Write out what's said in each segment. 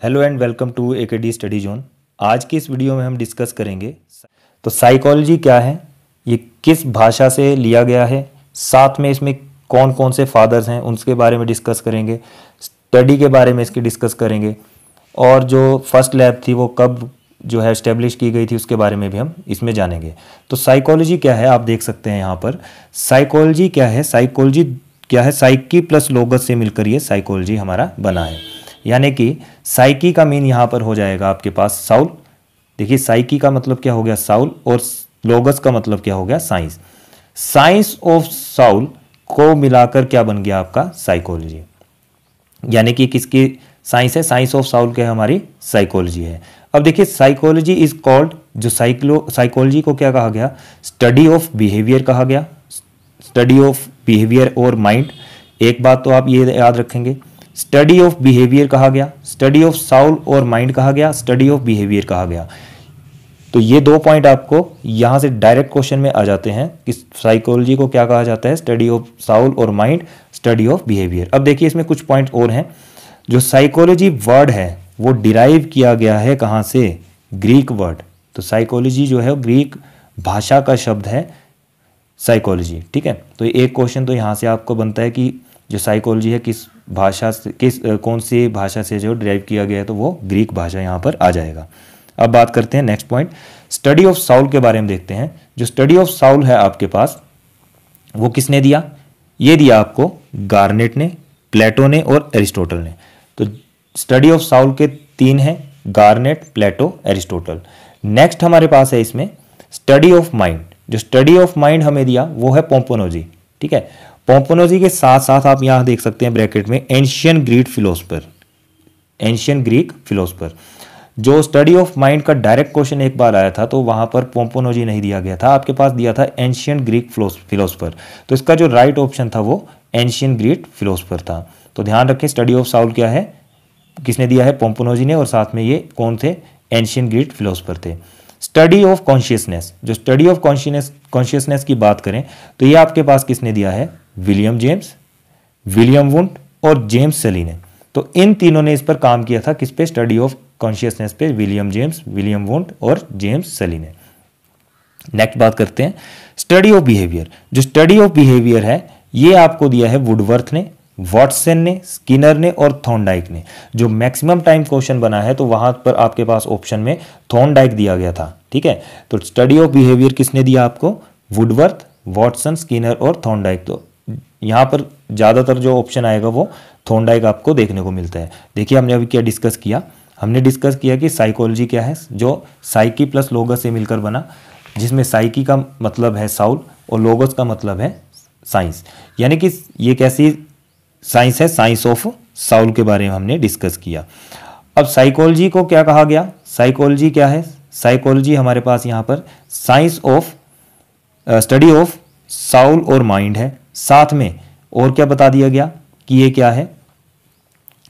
Hello and welcome to AKD study zone. आज की इस वीडियो में हम डिस्कस करेंगे तो साइकोलॉजी क्या है, ये किस भाषा से लिया गया है, साथ में इसमें कौन कौन से फादर्स हैं उनके बारे में डिस्कस करेंगे, स्टडी के बारे में इसकी डिस्कस करेंगे और जो फर्स्ट लैब थी वो कब जो है इस्टेब्लिश की गई थी उसके बारे में भी हम इसमें जानेंगे। तो साइकोलॉजी क्या है आप देख सकते हैं यहाँ पर। साइकोलॉजी क्या है, साइकी प्लस लोगस से मिलकर ये साइकोलॉजी हमारा बना है। यानी कि साइकी का मीन यहाँ पर हो जाएगा आपके पास साउल। देखिए साइकी का मतलब क्या हो गया साउल और लोगस का मतलब क्या हो गया साइंस। साइंस ऑफ साउल को मिलाकर क्या बन गया आपका साइकोलॉजी। यानी कि किसकी साइंस है, साइंस ऑफ साउल क्या है हमारी साइकोलॉजी है। अब देखिए साइकोलॉजी इज कॉल्ड, जो साइकोलॉजी को क्या कहा गया, स्टडी ऑफ बिहेवियर कहा गया, स्टडी ऑफ बिहेवियर और माइंड। एक बात तो आप ये याद रखेंगे, स्टडी ऑफ बिहेवियर कहा गया, स्टडी ऑफ साउल और माइंड कहा गया, स्टडी ऑफ बिहेवियर कहा गया। तो ये दो पॉइंट आपको यहां से डायरेक्ट क्वेश्चन में आ जाते हैं कि साइकोलॉजी को क्या कहा जाता है, स्टडी ऑफ साउल और माइंड, स्टडी ऑफ बिहेवियर। अब देखिए इसमें कुछ पॉइंट और हैं। जो साइकोलॉजी वर्ड है वो डिराइव किया गया है कहां से, ग्रीक वर्ड। तो साइकोलॉजी जो है ग्रीक भाषा का शब्द है साइकोलॉजी, ठीक है। तो एक क्वेश्चन तो यहां से आपको बनता है कि जो साइकोलॉजी है किस भाषा से, कौन सी भाषा से जो डिराइव किया गया है, तो वो ग्रीक भाषा यहाँ पर आ जाएगा। अब बात करते हैं next point, study of Saul के बारे में देखते हैं। जो स्टडी ऑफ साउल है आपके पास वो किसने दिया, ये दिया आपको गार्नेट ने, प्लेटो ने और एरिस्टोटल ने। तो स्टडी ऑफ साउल के तीन हैं, गार्नेट, प्लेटो, एरिस्टोटल। नेक्स्ट हमारे पास है इसमें स्टडी ऑफ माइंड। जो स्टडी ऑफ माइंड हमें दिया वो है पोम्पोनोजी, ठीक है। पोम्पोनोजी के साथ साथ आप यहां देख सकते हैं ब्रैकेट में ancient Greek philosopher, ancient Greek philosopher. जो स्टडी ऑफ माइंड का डायरेक्ट क्वेश्चन एक बार आया था तो वहां पर पोम्पोनोजी नहीं दिया गया था, आपके पास दिया था एंशियन ग्रीक फिलोसफर। तो इसका जो राइट ऑप्शन था वो एंशियन ग्रीक फिलोसफर था। तो ध्यान रखें स्टडी ऑफ साउल क्या है, किसने दिया है, पोम्पोनोजी ने, और साथ में ये कौन थे, एंशियन ग्रीक फिलोसफर थे। स्टडी ऑफ कॉन्शियसनेस, जो स्टडी ऑफ कॉन्शियसनेस की बात करें तो ये आपके पास किसने दिया है, विलियम जेम्स, विलियम वुंट और जेम्स सली ने। तो इन तीनों ने इस पर काम किया था, किस पे, स्टडी ऑफ कॉन्शियसनेस पे, विलियम जेम्स, विलियम वुंट और जेम्स सली ने। नेक्स्ट बात करते हैं स्टडी ऑफ बिहेवियर। जो स्टडी ऑफ बिहेवियर है ये आपको दिया है वुडवर्थ ने, वॉटसन ने, स्किनर ने और थॉर्नडाइक ने। जो मैक्सिमम टाइम क्वेश्चन बना है तो वहां पर आपके पास ऑप्शन में थॉर्नडाइक दिया गया था, ठीक है। तो स्टडी ऑफ बिहेवियर किसने दिया आपको, वुडवर्थ, वॉटसन, स्किनर और थॉर्नडाइक। तो यहाँ पर ज़्यादातर जो ऑप्शन आएगा वो थॉर्नडाइक आपको देखने को मिलता है। देखिए हमने अभी क्या डिस्कस किया, हमने डिस्कस किया कि साइकोलॉजी क्या है, जो साइकी प्लस लोगस से मिलकर बना, जिसमें साइकी का मतलब है साउल और लोगस का मतलब है साइंस। यानी कि ये कैसी साइंस है, साइंस ऑफ साउल के बारे में हमने डिस्कस किया। अब साइकोलॉजी को क्या कहा गया, साइकोलॉजी क्या है, साइकोलॉजी हमारे पास यहाँ पर science of study of Saul और माइंड है, साथ में और क्या बता दिया गया कि ये क्या है,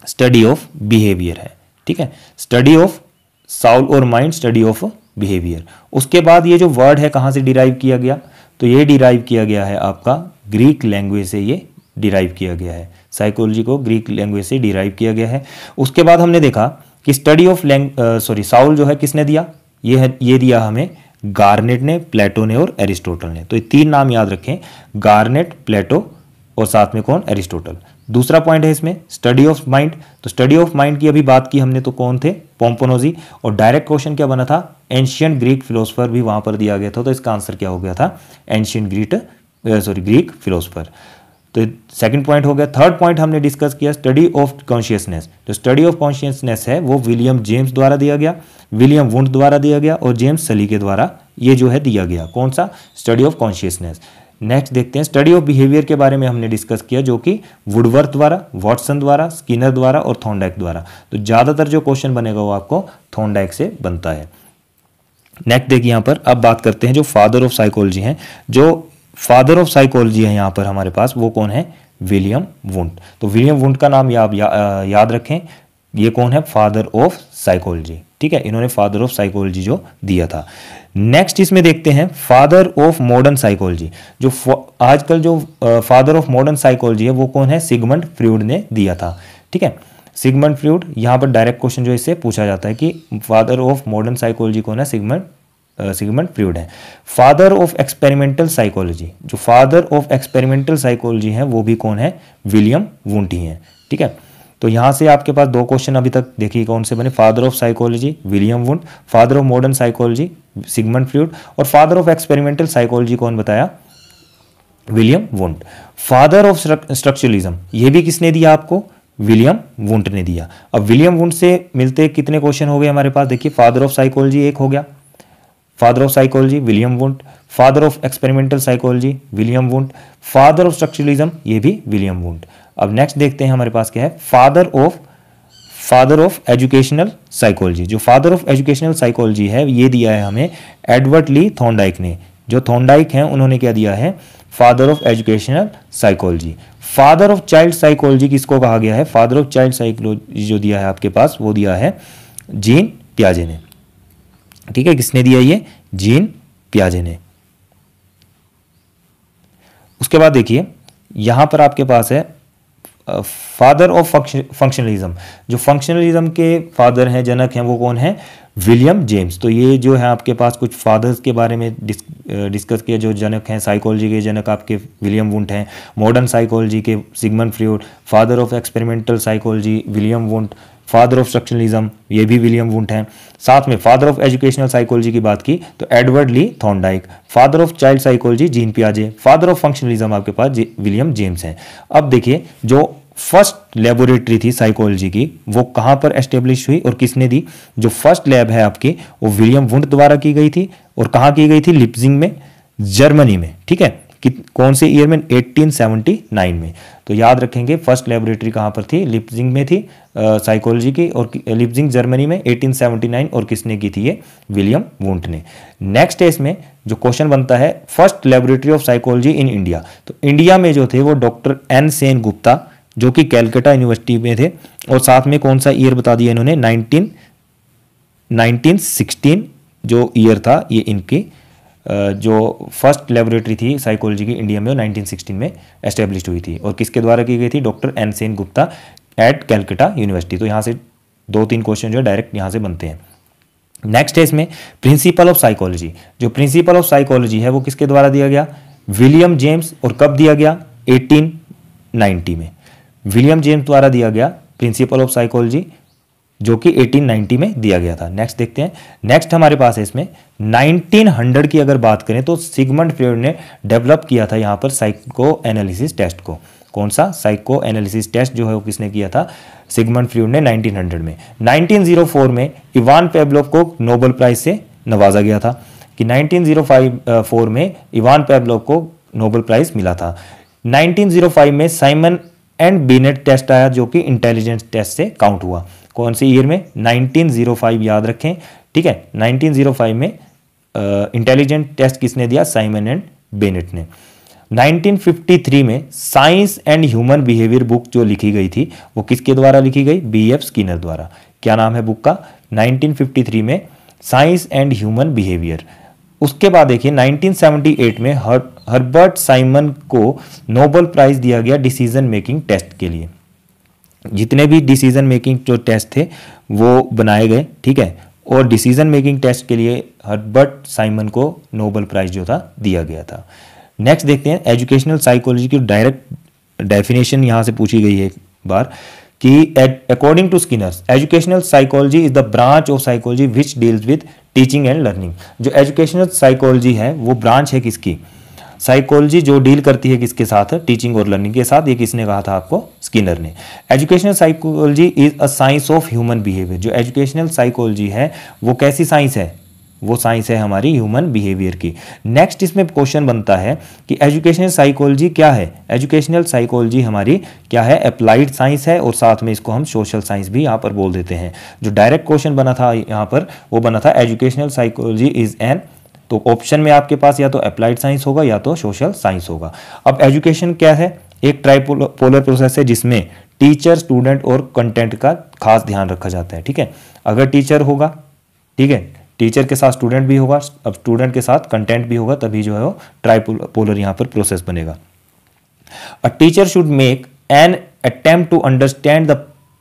स्टडी ऑफ बिहेवियर है, ठीक है। स्टडी ऑफ साउल और माइंड, स्टडी ऑफ बिहेवियर। उसके बाद ये जो वर्ड है कहाँ से डिराइव किया गया, तो ये डिराइव किया गया है आपका ग्रीक लैंग्वेज से, ये डिराइव किया गया है, साइकोलॉजी को ग्रीक लैंग्वेज से डिराइव किया गया है। उसके बाद हमने देखा कि स्टडी ऑफ साउल जो है किसने दिया, ये दिया हमें गार्नेट ने, प्लेटो ने और एरिस्टोटल ने। तो ये तीन नाम याद रखें, गार्नेट, प्लेटो और साथ में कौन, एरिस्टोटल। दूसरा पॉइंट है इसमें स्टडी ऑफ माइंड। तो स्टडी ऑफ माइंड की अभी बात की हमने, तो कौन थे, पोम्पोनोजी। और डायरेक्ट क्वेश्चन क्या बना था, एंशियन ग्रीक फिलोसफर भी वहां पर दिया गया था। तो इसका आंसर क्या हो गया था, एंशियन ग्रीक फिलोसफर। तो सेकंड पॉइंट हो गया। थर्ड पॉइंट हमने डिस्कस किया स्टडी ऑफ कॉन्शियसनेस। जो स्टडी ऑफ कॉन्शियसनेस है वो विलियम जेम्स द्वारा दिया गया, विलियम वुंट द्वारा दिया गया और जेम्स सली के द्वारा ये जो है दिया गया, कौन सा, स्टडी ऑफ कॉन्शियसनेस। नेक्स्ट देखते हैं स्टडी ऑफ बिहेवियर के बारे में हमने डिस्कस किया, जो कि वुडवर्थ द्वारा, वॉटसन द्वारा, स्किनर द्वारा और थॉर्नडाइक द्वारा। तो ज़्यादातर जो क्वेश्चन बनेगा वो आपको थॉर्नडाइक से बनता है। नेक्स्ट देखिए यहाँ पर अब बात करते हैं जो फादर ऑफ साइकोलॉजी हैं। जो फादर ऑफ साइकोलॉजी है यहाँ पर हमारे पास वो कौन है, विलियम वुंट। तो विलियम वुंट का नाम याद रखें, ये कौन है, फादर ऑफ साइकोलॉजी, ठीक है। इन्होंने फादर ऑफ साइकोलॉजी जो दिया था। नेक्स्ट इसमें देखते हैं फादर ऑफ मॉडर्न साइकोलॉजी। जो आजकल जो फादर ऑफ मॉडर्न साइकोलॉजी है वो कौन है, सिगमंड फ्रॉइड ने दिया था, ठीक है। सिगमंड फ्रॉइड, यहाँ पर डायरेक्ट क्वेश्चन जो इससे पूछा जाता है कि फादर ऑफ मॉडर्न साइकोलॉजी कौन है, सिगमंड फ्रॉइड है। फादर ऑफ एक्सपेरिमेंटल साइकोलॉजी, जो फादर ऑफ एक्सपेरिमेंटल साइकोलॉजी है वो भी कौन है, विलियम वुंट ही है। ठीक है, तो यहाँ से आपके पास 2 क्वेश्चन अभी तक देखिए कौन से बने, father of psychology William Wundt, father of modern psychology Sigmund Freud, और फादर ऑफ एक्सपेरिमेंटल साइकोलॉजी कौन बताया, William Wundt. Father of structuralism ये भी किसने दिया आपको, विलियम वुंट ने दिया। अब विलियम वुंट से मिलते कितने क्वेश्चन हो गए हमारे पास, देखिए फादर ऑफ साइकोलॉजी एक हो गया, father of psychology William Wundt, father of experimental psychology William Wundt, father of structuralism ये भी विलियम वुंट। अब नेक्स्ट देखते हैं हमारे पास क्या है, फादर ऑफ एजुकेशनल साइकोलॉजी। जो फादर ऑफ एजुकेशनल साइकोलॉजी है ये दिया है हमें एडवर्ड ली थॉर्नडाइक ने। जो थॉर्नडाइक हैं उन्होंने क्या दिया है, father of educational psychology. Father of child psychology किसको कहा गया है, फादर ऑफ चाइल्ड साइकोलॉजी जो दिया है आपके पास वो दिया है जीन पियाजे ने। ठीक है, किसने दिया ये, जीन पियाजे ने। उसके बाद देखिए यहां पर आपके पास है फादर ऑफ फंक्शनलिज्म। जो फंक्शनलिज्म के फादर हैं, जनक हैं, वो कौन है, विलियम जेम्स। तो ये जो है आपके पास कुछ फादर्स के बारे में डिस्कस किया, जो जनक हैं साइकोलॉजी के जनक आपके विलियम वुंट हैं, मॉडर्न साइकोलॉजी के Sigmund Freud, father of experimental psychology William Wundt, father of structuralism ये भी विलियम वुंट हैं। साथ में फादर ऑफ एजुकेशनल साइकोलॉजी की बात की तो Edward Lee Thorndike, father of child psychology Jean पियाजे, फादर ऑफ फंक्शनलिज्म आपके पास विलियम जेम्स हैं। अब देखिए जो फर्स्ट लेबोरेटरी थी साइकोलॉजी की वो कहाँ पर एस्टेब्लिश हुई और किसने दी, जो फर्स्ट लैब है आपकी वो विलियम वुंट द्वारा की गई थी। और कहाँ की गई थी, लिप्जिंग में, जर्मनी में। ठीक है, कौन से ईयर में, 1879 में। तो याद रखेंगे फर्स्ट लेबोरेटरी कहाँ पर थी, लिप्जिंग में थी साइकोलॉजी की, और लिप्जिंग जर्मनी में 1879, और किसने की थी ये, विलियम वुंट ने। नेक्स्ट है इसमें जो क्वेश्चन बनता है, first laboratory of psychology in India. तो इंडिया में जो थे वो डॉक्टर एन सेन गुप्ता जो कि कैलकाटा यूनिवर्सिटी में थे, और साथ में कौन सा ईयर बता दिया इन्होंने, 1916 जो ईयर था ये इनकी जो फर्स्ट लेबोरेटरी थी साइकोलॉजी की इंडिया में वो 1916 में एस्टेब्लिश हुई थी। और किसके द्वारा की गई थी, doctor N Sen Gupta at Calcutta university. तो यहाँ से 2-3 क्वेश्चन जो है डायरेक्ट यहाँ से बनते हैं। नेक्स्ट है इसमें प्रिंसिपल ऑफ साइकोलॉजी। जो प्रिंसिपल ऑफ साइकोलॉजी है वो किसके द्वारा दिया गया, विलियम जेम्स। और कब दिया गया, 1890 में विलियम जेम्स द्वारा दिया गया प्रिंसिपल ऑफ साइकोलॉजी, जो कि 1890 में दिया गया था। नेक्स्ट देखते हैं। नेक्स्ट हमारे पास है इसमें 1900 की अगर बात करें तो सिगमंड फ्रॉइड ने डेवलप किया था यहाँ पर साइको एनालिसिस टेस्ट को। कौन सा, साइको एनालिसिस टेस्ट जो है वो किसने किया था, सिगमंड फ्रॉइड ने 1900 में। 1904 में इवान पेवलोव को नोबेल प्राइज से नवाजा गया था कि 1904 में इवान पेवलोव को नोबेल प्राइज मिला था। 1905 में साइमन एंड बिनेट टेस्ट आया जो कि इंटेलिजेंस टेस्ट से काउंट हुआ। कौन से ईयर में, 1905 याद रखें। ठीक है, 1905 में इंटेलिजेंट टेस्ट किसने दिया, साइमन एंड बिनेट ने। 1953 में science and human behaviour book जो लिखी गई थी वो किसके द्वारा लिखी गई, B.F. स्किनर द्वारा। क्या नाम है बुक का, 1953 में साइंस एंड ह्यूमन बिहेवियर। उसके बाद देखिए 1978 में हर्बर्ट साइमन को नोबेल प्राइज दिया गया डिसीजन मेकिंग टेस्ट के लिए। जितने भी डिसीजन मेकिंग जो टेस्ट थे वो बनाए गए। ठीक है, और डिसीजन मेकिंग टेस्ट के लिए हर्बर्ट साइमन को नोबेल प्राइज जो था दिया गया था। नेक्स्ट देखते हैं एजुकेशनल साइकोलॉजी की डायरेक्ट डेफिनेशन यहाँ से पूछी गई है एक बार कि according to Skinner's educational psychology is the branch of psychology which deals with teaching and learning. जो एजुकेशनल साइकोलॉजी है वो ब्रांच है किसकी, साइकोलॉजी जो डील करती है किसके साथ, टीचिंग और लर्निंग के साथ। ये किसने कहा था आपको, स्किनर ने। Educational psychology is a science of human behaviour. जो एजुकेशनल साइकोलॉजी है वो कैसी साइंस है, वो साइंस है हमारी ह्यूमन बिहेवियर की। नेक्स्ट इसमें क्वेश्चन बनता है कि एजुकेशनल साइकोलॉजी क्या है। एजुकेशनल साइकोलॉजी हमारी क्या है, अप्लाइड साइंस है, और साथ में इसको हम सोशल साइंस भी यहाँ पर बोल देते हैं। जो डायरेक्ट क्वेश्चन बना था यहाँ पर वो बना था एजुकेशनल साइकोलॉजी इज एन, तो ऑप्शन में आपके पास या तो अप्लाइड साइंस होगा या तो सोशल साइंस होगा। अब एजुकेशन क्या है, एक ट्राइपोलर प्रोसेस है जिसमें टीचर, स्टूडेंट और कंटेंट का खास ध्यान रखा जाता है। ठीक है, अगर टीचर होगा, ठीक है, टीचर के साथ स्टूडेंट भी होगा, अब स्टूडेंट के साथ कंटेंट भी होगा, तभी जो है वो ट्राइपोलर यहाँ पर प्रोसेस बनेगा। A teacher should make an attempt to understand the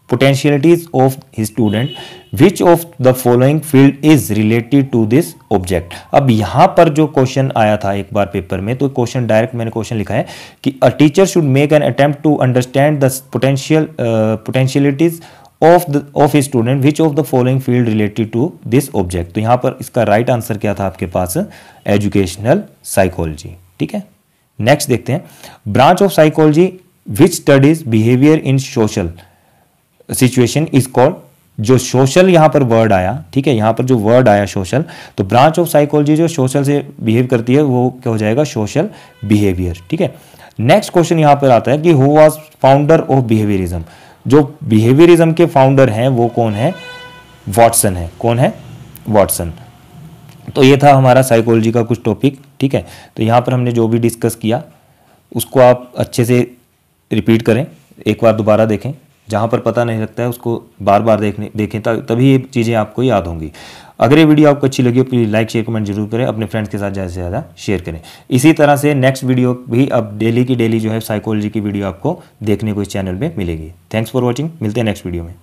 potentialities of his student, which of the following field is related to this object। अब यहाँ पर जो क्वेश्चन आया था एक बार पेपर में, तो क्वेश्चन डायरेक्ट मैंने क्वेश्चन लिखा है कि a teacher should make an attempt to understand the potentialities of a student, which of the following field related to this object. तो यहाँ पर इसका राइट आंसर क्या था आपके पास, एजुकेशनल साइकोलॉजी। ठीक है, नेक्स्ट देखते हैं, branch of psychology which studies behaviour in social situation is called. जो सोशल यहाँ पर वर्ड आया, ठीक है, यहाँ पर जो वर्ड आया सोशल, तो ब्रांच ऑफ साइकोलॉजी जो सोशल से बिहेव करती है वो क्या हो जाएगा, सोशल बिहेवियर। ठीक है, नेक्स्ट क्वेश्चन यहाँ पर आता है कि who was founder of behaviourism. जो बिहेवियरिज्म के फाउंडर हैं वो कौन है, वॉटसन है। कौन है, वॉटसन। तो ये था हमारा साइकोलॉजी का कुछ टॉपिक। ठीक है, तो यहाँ पर हमने जो भी डिस्कस किया उसको आप अच्छे से रिपीट करें, एक बार दोबारा देखें, जहाँ पर पता नहीं लगता है उसको बार बार देखें तभी ये चीज़ें आपको याद होंगी। अगर ये वीडियो आपको अच्छी लगी हो प्लीज़ लाइक शेयर कमेंट जरूर करें, अपने फ्रेंड्स के साथ ज़्यादा से ज़्यादा शेयर करें। इसी तरह से नेक्स्ट वीडियो भी अब डेली की डेली जो है साइकोलॉजी की वीडियो आपको देखने को इस चैनल में मिलेगी। थैंक्स फॉर वॉचिंग, मिलते हैं नेक्स्ट वीडियो में।